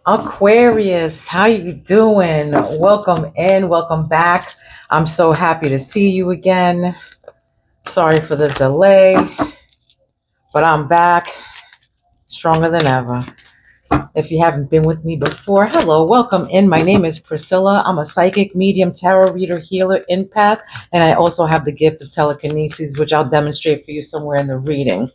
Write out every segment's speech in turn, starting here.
Aquarius, how you doing? Welcome in, welcome back. I'm so happy to see you again. Sorry for the delay, but I'm back stronger than ever. If you haven't been with me before, hello, welcome in. My name is Priscilla. I'm a psychic, medium, tarot reader, healer, empath, and I also have the gift of telekinesis, which I'll demonstrate for you somewhere in the reading.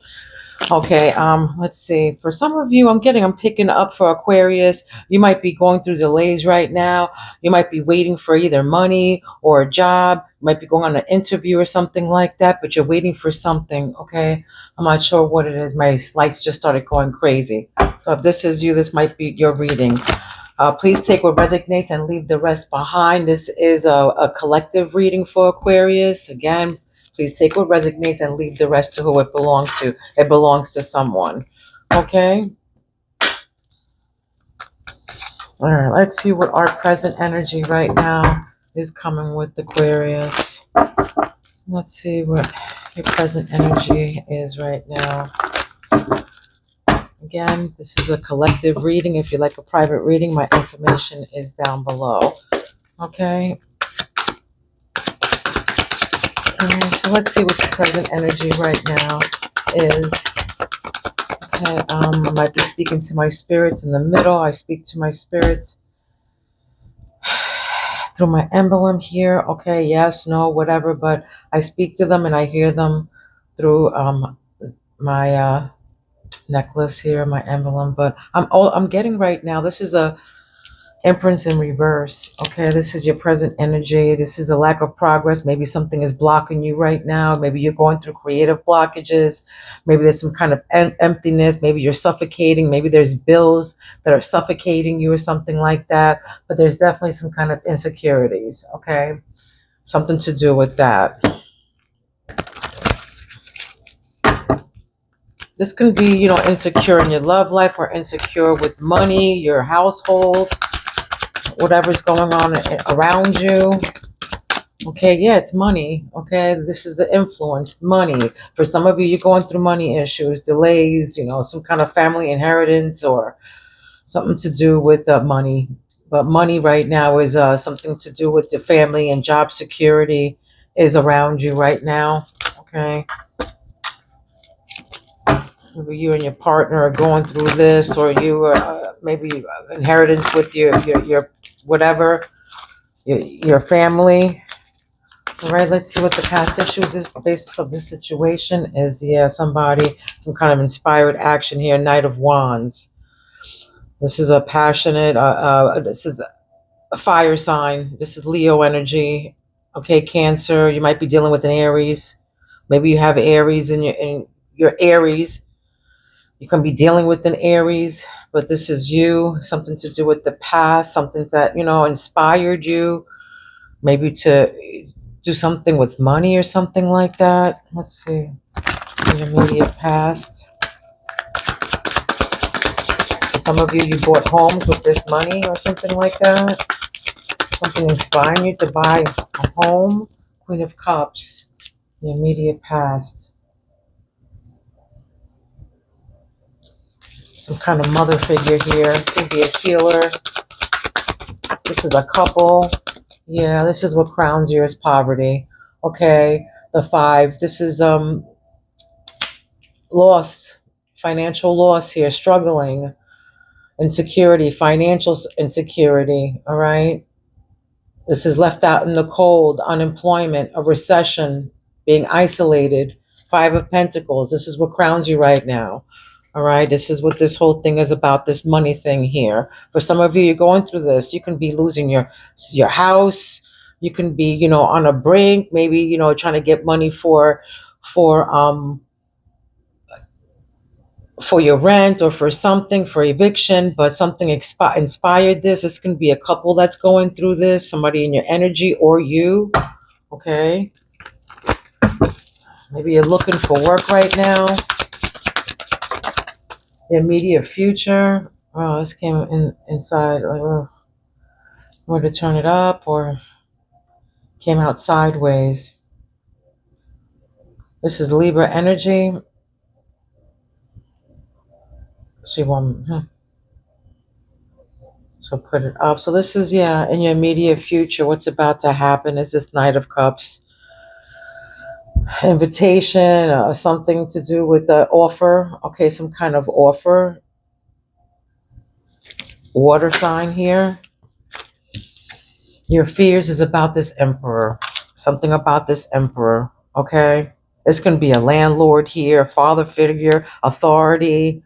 Okay, let's see. For some of you, I'm picking up for Aquarius. You might be going through delays right now. You might be waiting for either money or a job. You might be going on an interview or something like that, but you're waiting for something, okay? I'm not sure what it is. My lights just started going crazy. So if this is you, this might be your reading. Please take what resonates and leave the rest behind. This is a collective reading for Aquarius. Again, please take what resonates and leave the rest to who it belongs to. It belongs to someone. Okay? All right, let's see what our present energy right now is coming with Aquarius. Let's see what your present energy is right now. Again, this is a collective reading. If you'd like a private reading, my information is down below. Okay? So let's see what the present energy right now is. Okay, I might be speaking to my spirits in the middle. I speak to my spirits through my emblem here. Okay, yes, no, whatever, but I speak to them and I hear them through my necklace here, my emblem. But I'm getting right now. This is a Empress in reverse. Okay, this is your present energy. This is a lack of progress. Maybe something is blocking you right now. Maybe you're going through creative blockages. Maybe there's some kind of emptiness. Maybe you're suffocating. Maybe there's bills that are suffocating you or something like that. But there's definitely some kind of insecurities. Okay, something to do with that. This can be, insecure in your love life or insecure with money, your household, whatever's going on around you. Okay, yeah, it's money. Okay, this is the influence, money. For some of you, you're going through money issues, delays, some kind of family inheritance or something to do with money. But money right now is something to do with the family and job security is around you right now. Okay, maybe you and your partner are going through this, or you maybe inheritance with your whatever, your family. All right, let's see what the past issues is based on this situation is. Yeah, somebody, some kind of inspired action here. Knight of Wands. This is a passionate, this is a fire sign. This is Leo energy. Okay, Cancer. You might be dealing with an Aries. Maybe you have Aries in your Aries. You can be dealing with an Aries, but this is you. Something to do with the past, something that, inspired you maybe to do something with money or something like that. Let's see. The immediate past. For some of you, you bought homes with this money or something like that. Something inspiring you to buy a home. Queen of Cups. The immediate past. Some kind of mother figure here. Could be a healer. This is a couple. Yeah, this is what crowns you as poverty. Okay, the 5. This is loss, financial loss here, struggling, insecurity, financial insecurity. All right, this is left out in the cold, unemployment, a recession, being isolated. 5 of Pentacles. This is what crowns you right now. All right, this is what this whole thing is about, this money thing here. For some of you, you're going through this. You can be losing your house. You can be, on a brink, maybe, trying to get money for for your rent or for something, for eviction, but something inspired this. This can be a couple that's going through this, somebody in your energy or you. Okay, maybe you're looking for work right now. The immediate future. Oh, this came inside. Or to turn it up, or came out sideways. This is Libra energy. See one. So put it up. So this is, yeah, in your immediate future, what's about to happen is this Knight of Cups invitation, something to do with the offer. Okay, some kind of offer. Water sign here. Your fears is about this Emperor. Something about this Emperor. Okay. It's going to be a landlord here, a father figure, authority,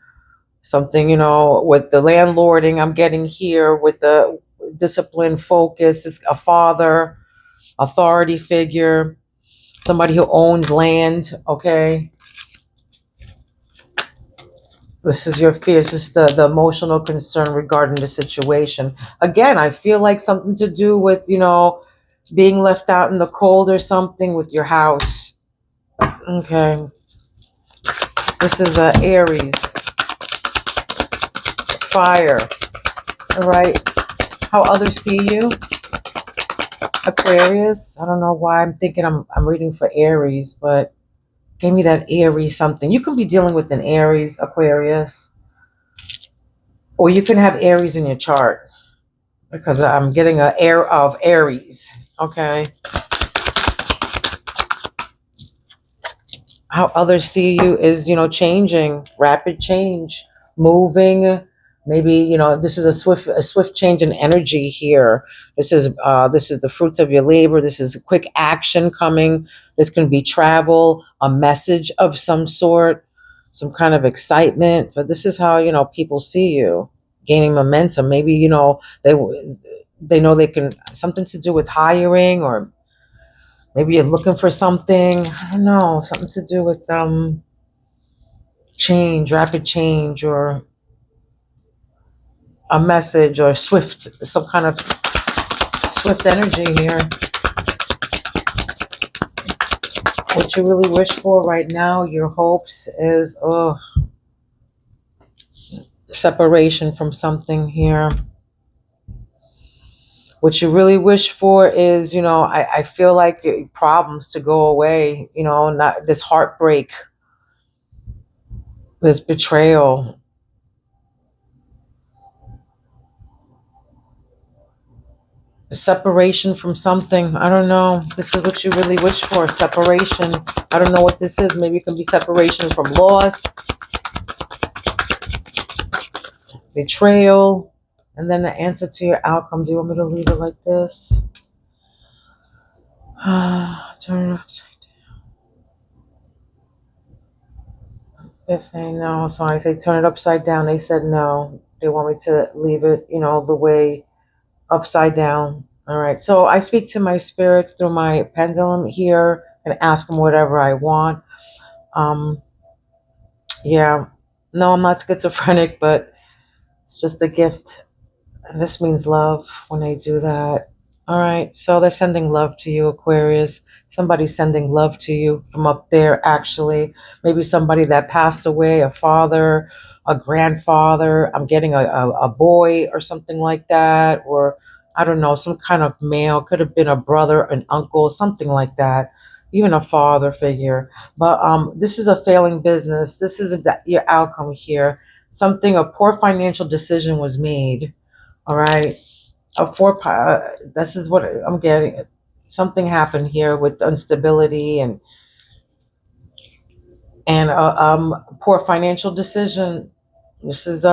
something, with the landlording I'm getting here, with the discipline, focus, is a father, authority figure, somebody who owns land. Okay. This is your fears. This is the emotional concern regarding the situation. Again, I feel like something to do with, being left out in the cold or something with your house. Okay. This is Aries. Fire. All right. How others see you. Aquarius. I don't know why I'm thinking I'm reading for Aries, but give me that Aries something. You can be dealing with an Aries, Aquarius. Or you can have Aries in your chart. Because I'm getting an air of Aries. Okay. How others see you is, changing, rapid change, moving. Maybe, this is a swift change in energy here. This is the fruits of your labor. This is quick action coming. This can be travel, a message of some sort, some kind of excitement. But this is how, people see you gaining momentum. Maybe, they know they can, something to do with hiring, or maybe you're looking for something. I don't know, something to do with change, rapid change, or a message, or swift, some kind of swift energy here. What you really wish for right now, your hopes is separation from something here. What you really wish for is, I feel like problems to go away, not this heartbreak, this betrayal. Separation from something. I don't know. This is what you really wish for. Separation. I don't know what this is. Maybe it can be separation from loss, betrayal, and then the answer to your outcome. Do you want me to leave it like this? Turn it upside down. They're saying no. So I say turn it upside down. They said no. They want me to leave it, the way upside down. All right. So I speak to my spirit through my pendulum here and ask them whatever I want. Yeah. No, I'm not schizophrenic, but it's just a gift. And this means love when I do that. All right. So they're sending love to you, Aquarius. Somebody's sending love to you from up there, actually. Maybe somebody that passed away, a father, a grandfather. I'm getting a boy or something like that. Or I don't know, some kind of male. Could have been a brother, an uncle, something like that. Even a father figure. But this is a failing business. This isn't your outcome here. A poor financial decision was made. All right. This is what I'm getting. Something happened here with instability and poor financial decision. This is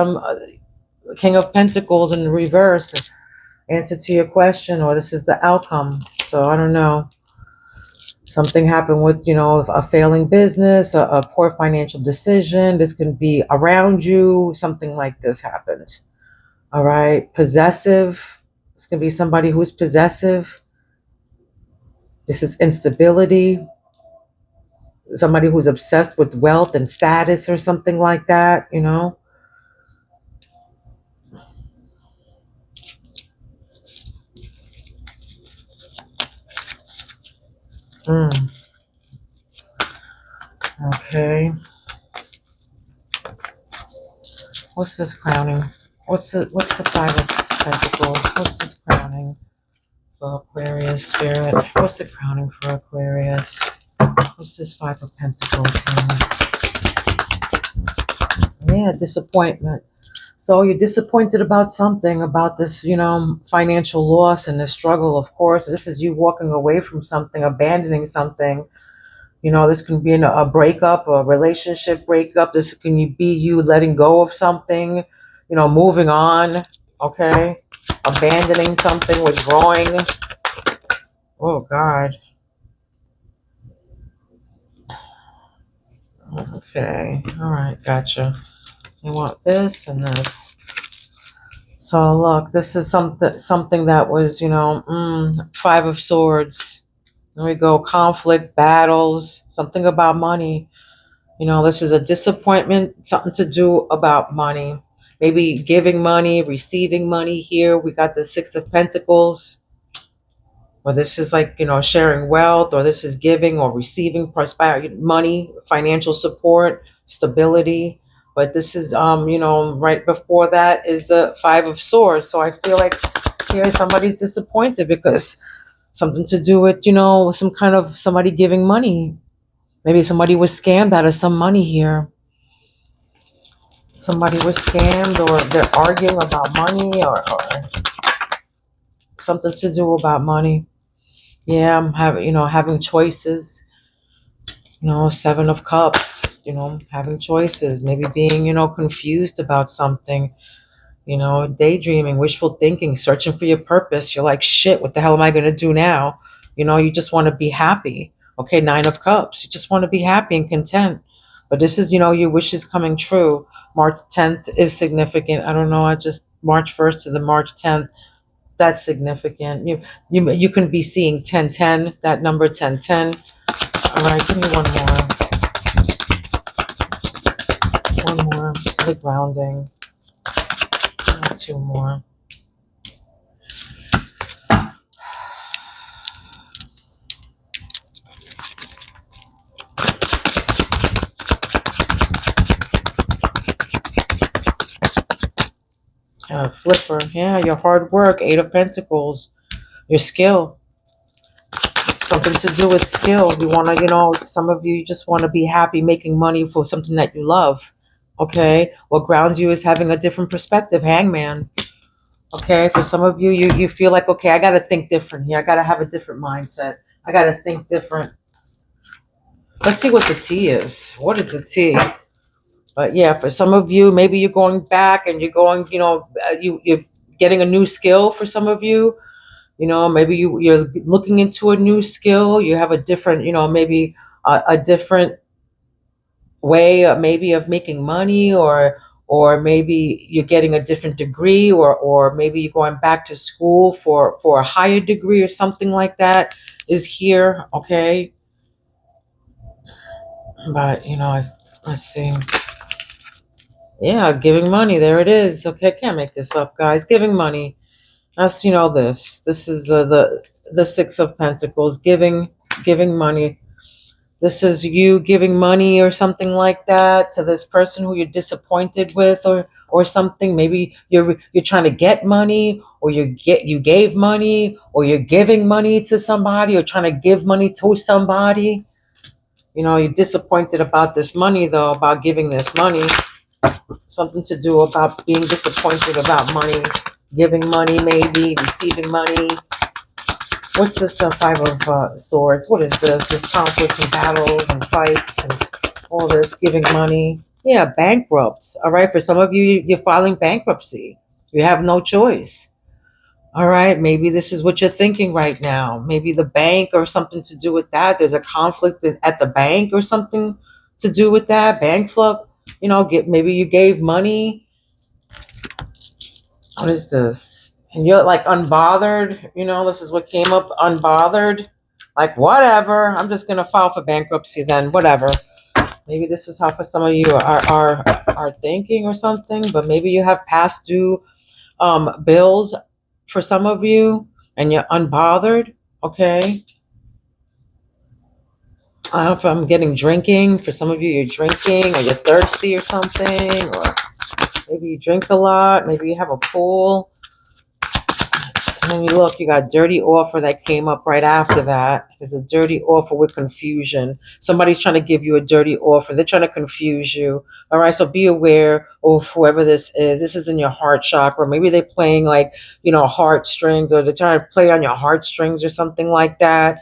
King of Pentacles in reverse. Answer to your question, or this is the outcome. So I don't know. Something happened with, a failing business, a poor financial decision. This can be around you. Something like this happened. All right. Possessive. This can be somebody who's possessive. This is instability. Somebody who's obsessed with wealth and status or something like that. Mm. Okay. What's this crowning? What's the Five of Pentacles? What's this crowning for Aquarius spirit? What's the crowning for Aquarius? What's this Five of Pentacles? Yeah, disappointment. So you're disappointed about something, about this, financial loss and this struggle, of course. This is you walking away from something, abandoning something. This can be a breakup, a relationship breakup. This can be you letting go of something, moving on, okay? Abandoning something, withdrawing. Oh, God. Okay. All right. Gotcha. You want this and this. So look, this is something that was, Five of Swords. There we go. Conflict, battles, something about money. This is a disappointment, something to do about money. Maybe giving money, receiving money here. We got the Six of Pentacles. Or this is like, sharing wealth, or this is giving or receiving prosperity, money, financial support, stability. But this is, right before that is the Five of Swords. So I feel like here somebody's disappointed because something to do with, some kind of somebody giving money. Maybe somebody was scammed out of some money here. Somebody was scammed, or they're arguing about money, or something to do about money. Yeah, I'm having choices. Seven of Cups. Having choices. Maybe being, confused about something. Daydreaming, wishful thinking, searching for your purpose. You're like, shit, what the hell am I going to do now? You just want to be happy. Okay, Nine of Cups. You just want to be happy and content. But this is, your wishes coming true. March 10th is significant. I don't know. March 1st to the March 10th. That's significant. You can be seeing 1010, that number 1010. All right, give me one more. One more. The grounding. Two more. Flipper. Yeah, your hard work. Eight of Pentacles. Your skill. Something to do with skill. You want to, some of you just want to be happy making money for something that you love. Okay. What grounds you is having a different perspective. Hangman. Okay. For some of you, you feel like, okay, I got to think different here. I got to have a different mindset. I got to think different. Let's see what the T is. What is the T? But yeah, for some of you, maybe you're going back and you're going, you're getting a new skill for some of you. Maybe you're looking into a new skill. You have a different, maybe a different way, maybe of making money, or maybe you're getting a different degree, or maybe you're going back to school for a higher degree or something like that is here. Okay. But, let's see. Yeah, giving money. There it is. Okay, I can't make this up, guys. Giving money. That's this. This is the Six of Pentacles. Giving money. This is you giving money or something like that to this person who you're disappointed with, or something. Maybe you're trying to get money, or you gave money, or you're giving money to somebody, or trying to give money to somebody. You're disappointed about this money, though, about giving this money. Something to do about being disappointed about money, giving money, maybe receiving money. What's this Five of Swords? What is this? This conflicts and battles and fights and all this giving money. Yeah, bankrupt. All right, for some of you, you're filing bankruptcy. You have no choice. All right, maybe this is what you're thinking right now. Maybe the bank or something to do with that. There's a conflict at the bank or something to do with that. Bank flip. Maybe you gave money. What is this? And you're like unbothered. This is what came up. Unbothered. Like, whatever. I'm just gonna file for bankruptcy then. Whatever. Maybe this is how for some of you are thinking or something. But maybe you have past due bills for some of you, and you're unbothered. Okay. I don't know if I'm getting drinking. For some of you, you're drinking, or you're thirsty or something, or maybe you drink a lot. Maybe you have a pool. And you look, you got dirty offer that came up right after that. There's a dirty offer with confusion. Somebody's trying to give you a dirty offer. They're trying to confuse you. All right, so be aware of whoever this is. This is in your heart chakra. Maybe they're playing like, heartstrings, or they're trying to play on your heartstrings or something like that.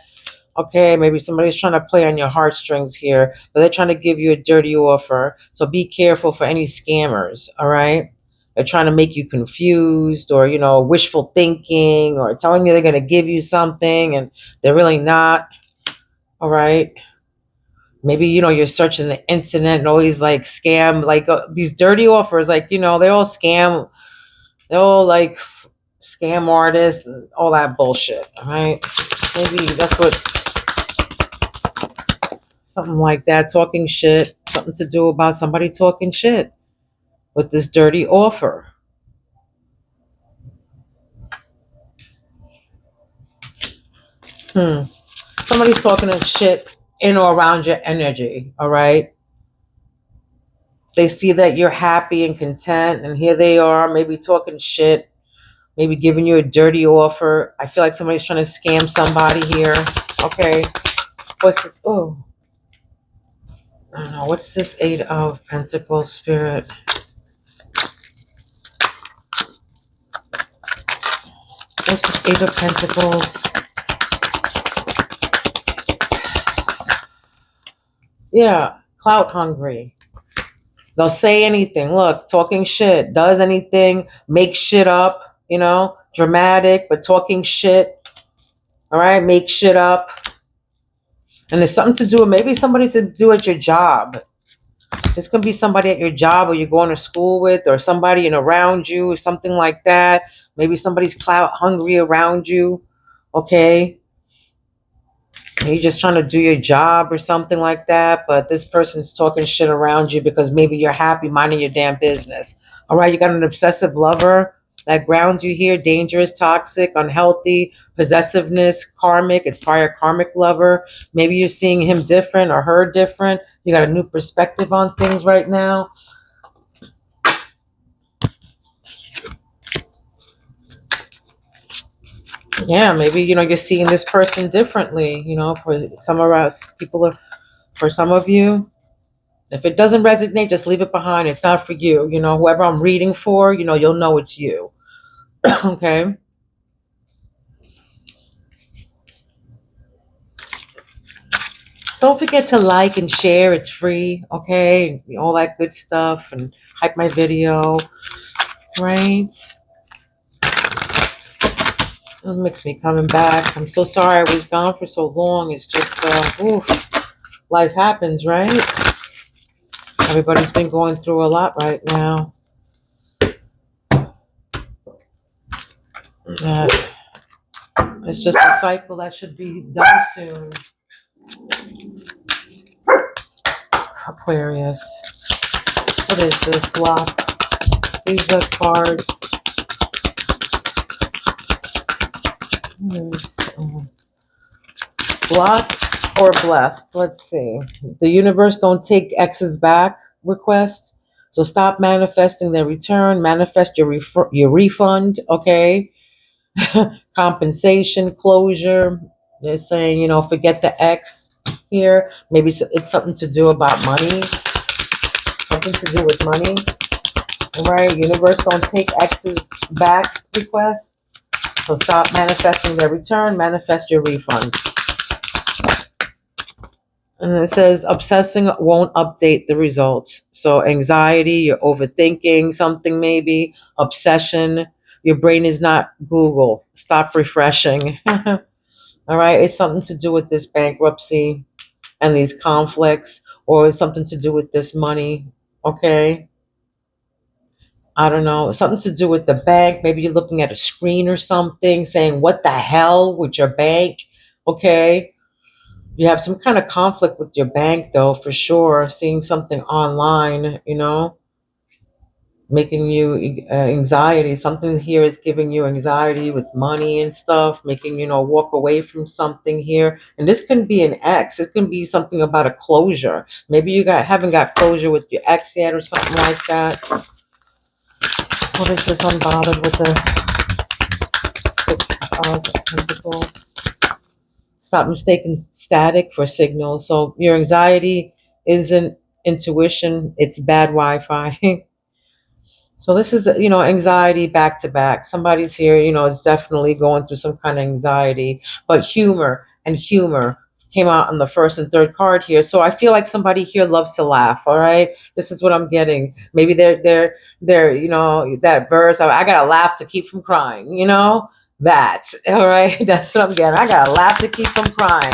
Okay, maybe somebody's trying to play on your heartstrings here, but they're trying to give you a dirty offer. So be careful for any scammers, all right? They're trying to make you confused, or, wishful thinking, or telling you they're going to give you something and they're really not, all right? Maybe, you're searching the internet and all these like scam, like these dirty offers, like, they all scam, they're all like scam artists and all that bullshit, all right? Maybe that's what. Something like that, talking shit, something to do about somebody talking shit with this dirty offer. Somebody's talking shit in or around your energy, all right? They see that you're happy and content, and here they are, maybe talking shit, maybe giving you a dirty offer. I feel like somebody's trying to scam somebody here. Okay. What's this? Oh, I don't know. What's this Eight of Pentacles, Spirit? What's this Eight of Pentacles? Yeah, clout hungry. They'll say anything. Look, talking shit, does anything, make shit up, dramatic, but talking shit. All right, make shit up. And there's something to do, maybe somebody to do at your job. This could be somebody at your job or you're going to school with, or somebody around you, or something like that. Maybe somebody's clout hungry around you. Okay. You're just trying to do your job or something like that, but this person's talking shit around you because maybe you're happy minding your damn business. All right, you got an obsessive lover that grounds you here, dangerous, toxic, unhealthy, possessiveness, karmic, it's prior karmic lover. Maybe you're seeing him different or her different. You got a new perspective on things right now. Yeah, maybe, you're seeing this person differently, for some of us, for some of you. If it doesn't resonate, just leave it behind. It's not for you. Whoever I'm reading for, you'll know it's you. Okay. Don't forget to like and share. It's free. Okay. All that good stuff, and hype my video. Right. It makes me coming back. I'm so sorry I was gone for so long. It's just, life happens, right? Everybody's been going through a lot right now. It's just a cycle that should be done soon. Aquarius. What is this? Block. These are cards. Block or blessed. Let's see. The universe don't take X's back requests. So stop manifesting their return. Manifest your refund. Okay. Compensation, closure. They're saying, forget the X here. Maybe it's something to do about money. Something to do with money. All right. Universe don't take X's back requests. So stop manifesting their return. Manifest your refund. And it says obsessing won't update the results. So anxiety, you're overthinking something maybe. Obsession, your brain is not Google. Stop refreshing. All right. It's something to do with this bankruptcy and these conflicts, or something to do with this money. Okay. I don't know. Something to do with the bank. Maybe you're looking at a screen or something saying, what the hell with your bank? Okay. You have some kind of conflict with your bank, though, for sure. Seeing something online, making you anxiety. Something here is giving you anxiety with money and stuff, making, walk away from something here. And this can be an ex. It can be something about a closure. Maybe you haven't got closure with your ex yet or something like that. What is this unbothered with the of Pentacles. Stop mistaking static for signal. So your anxiety isn't intuition, it's bad Wi-Fi. So this is, anxiety back to back. Somebody's here, is definitely going through some kind of anxiety, but humor came out on the first and third card here. So I feel like somebody here loves to laugh. All right. This is what I'm getting. Maybe they're, that verse, I gotta laugh to keep from crying, that's all right. That's what I'm getting. I gotta laugh to keep from crying.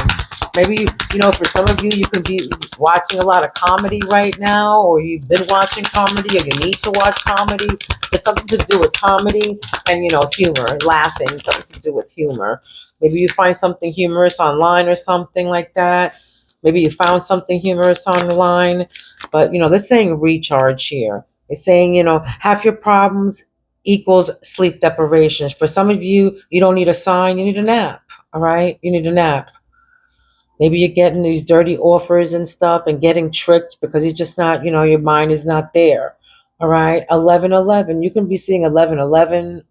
Maybe, for some of you, you can be watching a lot of comedy right now, or you've been watching comedy, or you need to watch comedy. There's something to do with comedy and, humor, laughing, something to do with humor. Maybe you find something humorous online or something like that. Maybe you found something humorous online. But, they're saying recharge here. It's saying, half your problems equals sleep deprivation. For some of you, you don't need a sign, you need a nap. All right? You need a nap. Maybe you're getting these dirty offers and stuff and getting tricked because you're just not, your mind is not there. All right. 11/11. You can be seeing 11/11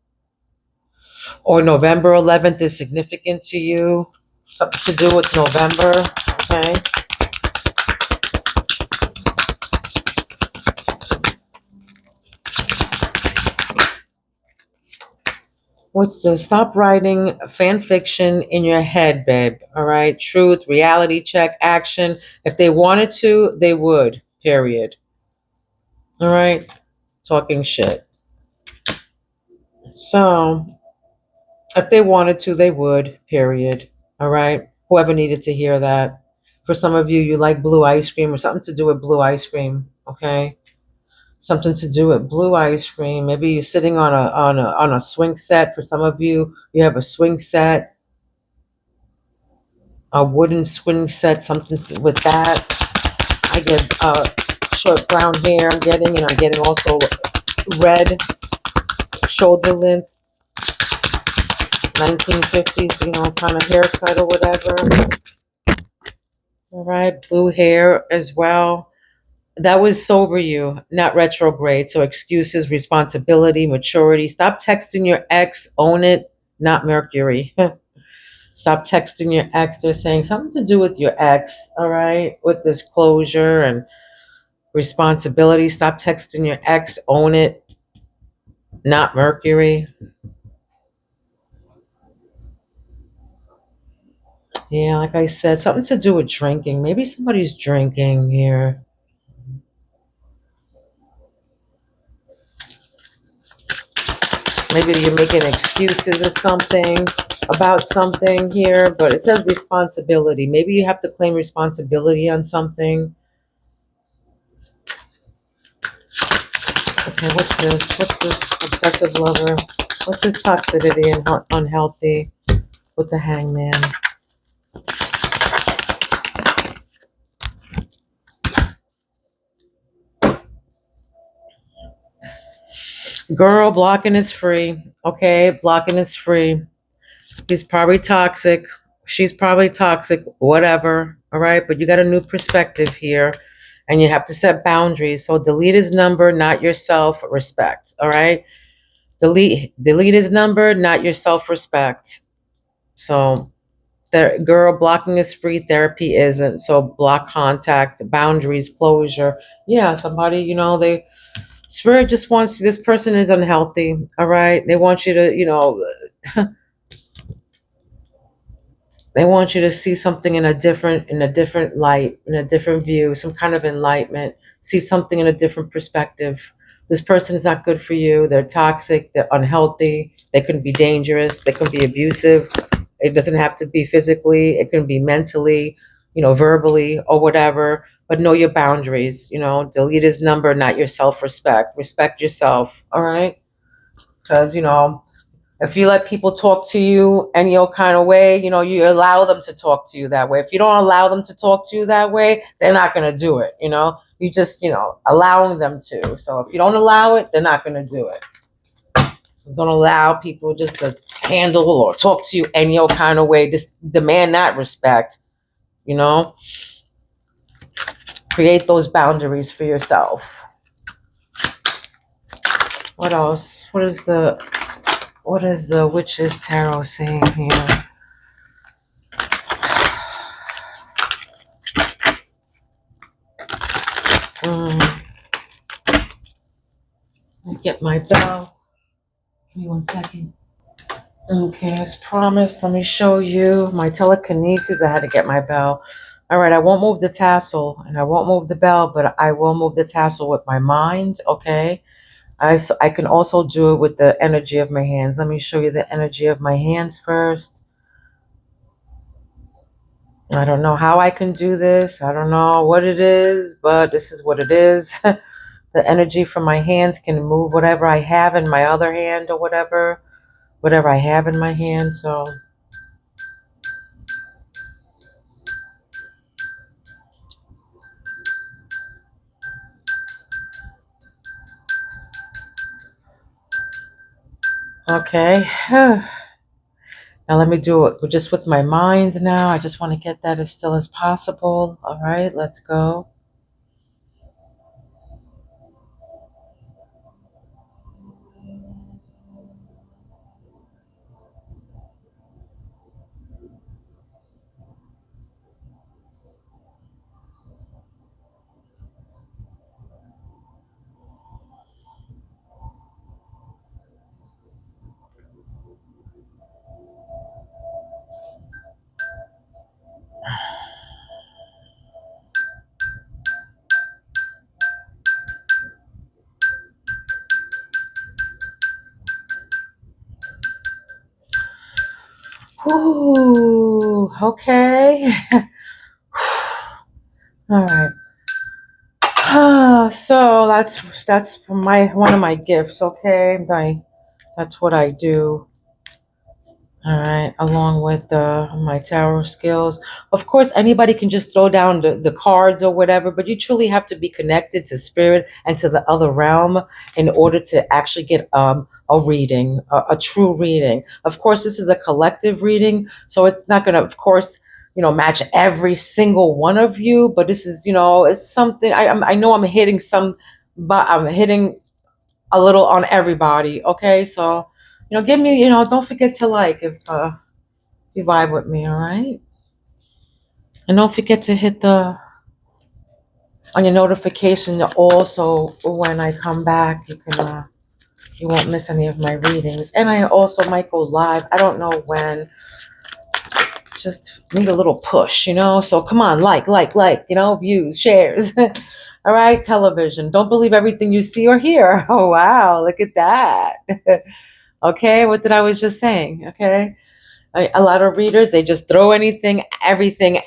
or November 11th is significant to you. Something to do with November. Okay. What's this? Stop writing fan fiction in your head, babe. All right. Truth, reality check, action. If they wanted to, they would. Period. All right. Talking shit. So, if they wanted to, they would, period. All right. Whoever needed to hear that. For some of you, you like blue ice cream or something to do with blue ice cream. Okay. Something to do with blue ice cream. Maybe you're sitting on a swing set. For some of you, you have a swing set, a wooden swing set, something with that. I get short brown hair I'm getting, and I'm getting also red shoulder length 1950s, kind of haircut or whatever. All right, blue hair as well. That was sober you, not retrograde. So excuses, responsibility, maturity. Stop texting your ex, own it, not Mercury. Stop texting your ex. They're saying something to do with your ex, all right, with this closure and responsibility. Stop texting your ex, own it, not Mercury. Yeah, like I said, something to do with drinking. Maybe somebody's drinking here. Maybe you're making excuses or something about something here, but it says responsibility. Maybe you have to claim responsibility on something. Okay, what's this? What's this obsessive lover? What's this toxicity and unhealthy with the hangman? Girl, blocking is free. Okay, blocking is free. He's probably toxic. She's probably toxic, whatever. All right, but you got a new perspective here and you have to set boundaries. So delete his number, not your self-respect. All right. Delete his number, not your self-respect. So the girl, blocking is free, therapy isn't. So block contact, boundaries, closure. Yeah, somebody, they spirit just wants this person is unhealthy. All right. They want you to, they want you to see something in a different light, in a different view, some kind of enlightenment, see something in a different perspective. This person is not good for you. They're toxic, they're unhealthy, they can be dangerous, they can be abusive. It doesn't have to be physically, it can be mentally, verbally or whatever. But know your boundaries, delete his number, not your self-respect. Respect yourself, all right? Because, if you let people talk to you any old kind of way, you allow them to talk to you that way. If you don't allow them to talk to you that way, they're not going to do it. You just, allowing them to. So if you don't allow it, they're not going to do it. So don't allow people just to handle or talk to you any old kind of way. Just demand that respect, you know? Create those boundaries for yourself. What else? What is the What is the Witch's Tarot saying here? Let me get my bell. Give me 1 second. Okay, as promised, let me show you my telekinesis. I had to get my bell. All right, I won't move the tassel and I won't move the bell, but I will move the tassel with my mind, okay? I can also do it with the energy of my hands. Let me show you the energy of my hands first. I don't know how I can do this. I don't know what it is, but this is what it is. The energy from my hands can move whatever I have in my other hand or whatever I have in my hand. So, okay. Now let me do it just with my mind now. I just want to get that as still as possible. All right, let's go. Ooh, okay. All right. So that's my one of my gifts, okay? That's what I do. All right, along with my tarot skills. Of course, anybody can just throw down the cards or whatever, but you truly have to be connected to spirit and to the other realm in order to actually get a reading, a true reading. Of course, this is a collective reading, so it's not going to, of course, match every single one of you, but this is, it's something, I know I'm hitting some, but I'm hitting a little on everybody, okay? So, give me, don't forget to like if you vibe with me, all right? And don't forget to hit the on your notification also when I come back. You won't miss any of my readings. And I also might go live. I don't know when. Just need a little push, So come on, like, views, shares. All right, television. Don't believe everything you see or hear. Oh wow, look at that. Okay, what did I was just saying? Okay. A lot of readers, they just throw everything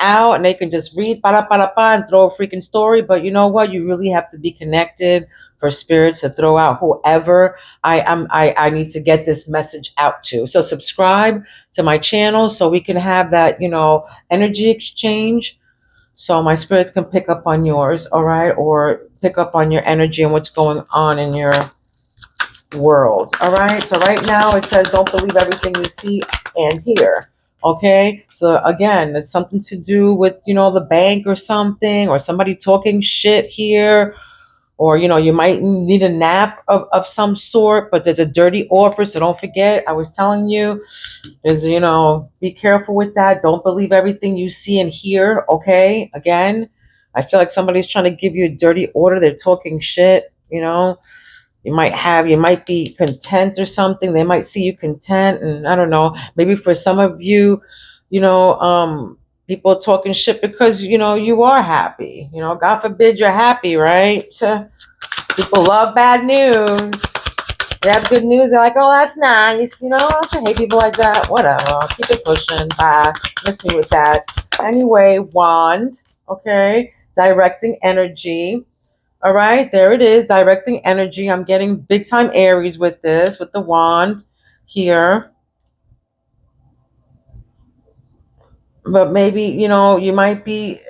out, and they can just read and throw a freaking story. But you know what? You really have to be connected for spirit to throw out whoever I need to get this message out to. So subscribe to my channel so we can have that, energy exchange. So my spirits can pick up on yours, all right, or pick up on your energy and what's going on in your world. All right. So right now it says don't believe everything you see and hear. Okay. So again, it's something to do with, the bank or something, or somebody talking shit here, or, you might need a nap of some sort, but there's a dirty offer. So don't forget, I was telling you, is, be careful with that. Don't believe everything you see and hear. Okay. Again, I feel like somebody's trying to give you a dirty order. They're talking shit, you might be content or something. They might see you content, and I don't know, maybe for some of you, people talking shit because you are happy. God forbid you're happy, right? People love bad news. They have good news, they're like, oh, that's nice. Don't you hate people like that? Whatever, keep it pushing. Bye. Miss me with that. Anyway, wand, okay, directing energy. All right, there it is, directing energy. I'm getting big time Aries with this, with the wand here. But maybe, you might be,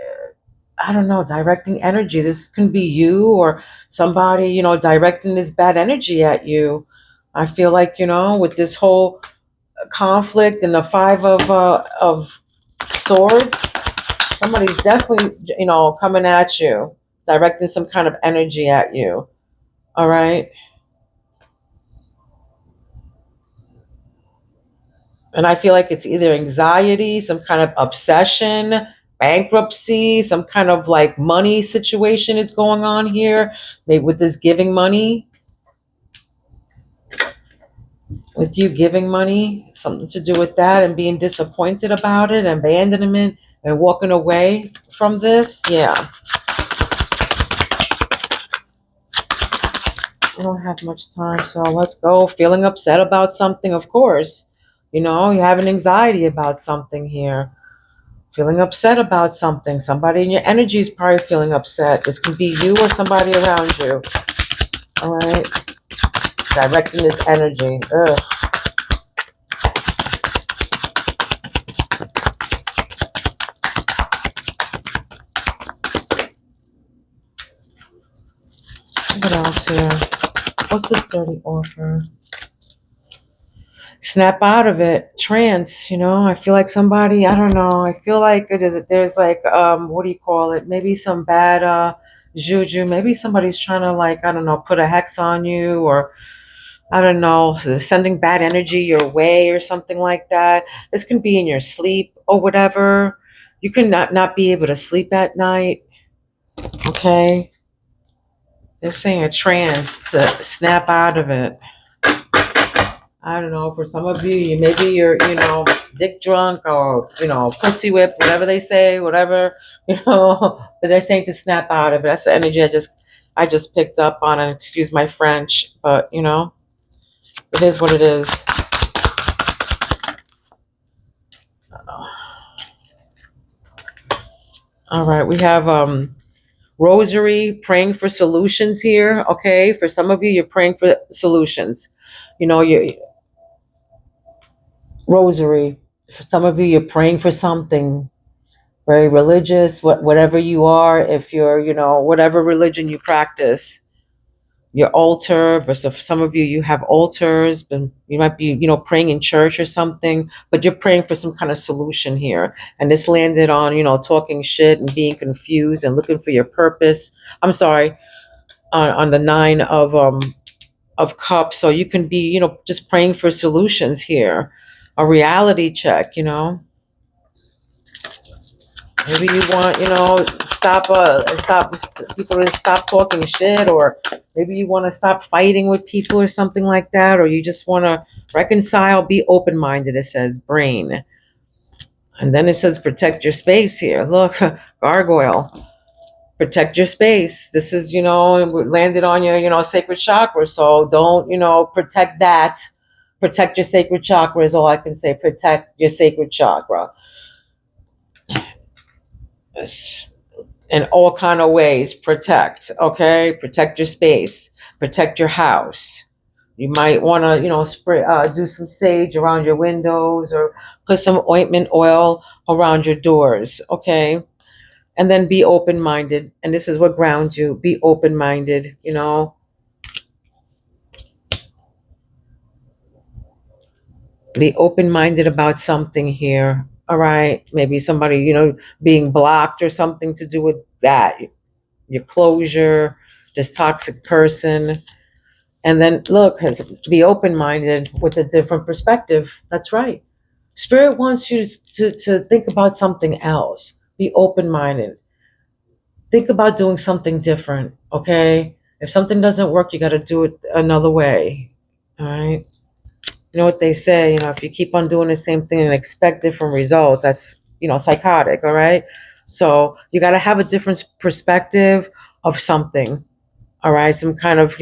I don't know, directing energy. This can be you or somebody, directing this bad energy at you. I feel like, with this whole conflict and the five of swords, somebody's definitely, coming at you, directing some kind of energy at you. All right. And I feel like it's either anxiety, some kind of obsession, bankruptcy, some kind of like money situation is going on here. Maybe with this giving money, with you giving money, something to do with that and being disappointed about it, abandonment and walking away from this. Yeah. I don't have much time, so let's go. Feeling upset about something, of course. You know, you have an anxiety about something here. Feeling upset about something. Somebody in your energy is probably feeling upset. This can be you or somebody around you. All right. Directing this energy. Ugh. What else here? What's this dirty offer? Snap out of it. Trance, you know. I feel like somebody, I don't know. I feel like there's like what do you call it? Maybe some bad juju. Maybe somebody's trying to, like, I don't know, put a hex on you, or I don't know, sending bad energy your way or something like that. This can be in your sleep or whatever. You can not be able to sleep at night. Okay. They're saying a trance to snap out of it. I don't know. For some of you, maybe you're, dick drunk, or, pussy whip, whatever they say, whatever, but they're saying to snap out of it. That's the energy I just picked up on, and excuse my French, but it is what it is. All right, we have rosary, praying for solutions here. Okay, for some of you, you're praying for solutions. You rosary. For some of you, you're praying for something very religious. Whatever you are, if you're, whatever religion you practice, your altar. But for some of you, you have altars, but you might be, praying in church or something, but you're praying for some kind of solution here. And this landed on, talking shit and being confused and looking for your purpose. I'm sorry, on the nine of cups. So you can be, just praying for solutions here. A reality check. Maybe you want, stop people to stop talking shit, or maybe you want to stop fighting with people or something like that, or you just want to reconcile, be open-minded. It says brain. And then it says protect your space here. Look, gargoyle. Protect your space. This is, landed on your, sacred chakra. So don't, protect that. Protect your sacred chakra is all I can say. Protect your sacred chakra. Yes. In all kind of ways. Protect. Okay. Protect your space. Protect your house. You might want to, spray, do some sage around your windows, or put some ointment oil around your doors. Okay. And then be open minded. And this is what grounds you. Be open minded. Be open minded about something here. All right. Maybe somebody, being blocked or something to do with that. Your closure, this toxic person. And then look, be open minded with a different perspective. That's right. Spirit wants you to think about something else. Be open minded. Think about doing something different. Okay. If something doesn't work, you got to do it another way. All right. You know what they say, if you keep on doing the same thing and expect different results, that's, psychotic. All right. So you got to have a different perspective of something. All right. Some kind of,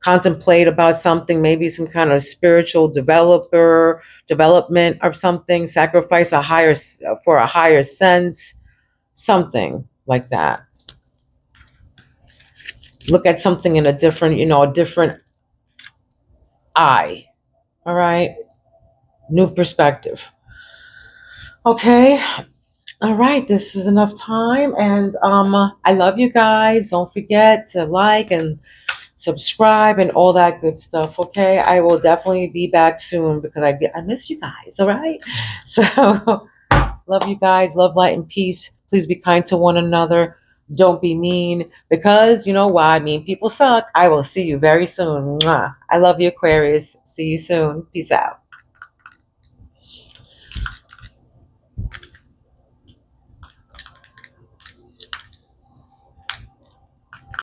contemplate about something, maybe some kind of spiritual development of something, sacrifice for a higher sense, something like that. Look at something in a different, a different eye. All right. New perspective. Okay. All right. This is enough time. And I love you guys. Don't forget to like and subscribe and all that good stuff. Okay. I will definitely be back soon because I miss you guys. All right. So love you guys. Love, light, and peace. Please be kind to one another. Don't be mean, because you know why? Mean people suck. I will see you very soon. Mwah. I love you, Aquarius. See you soon. Peace out.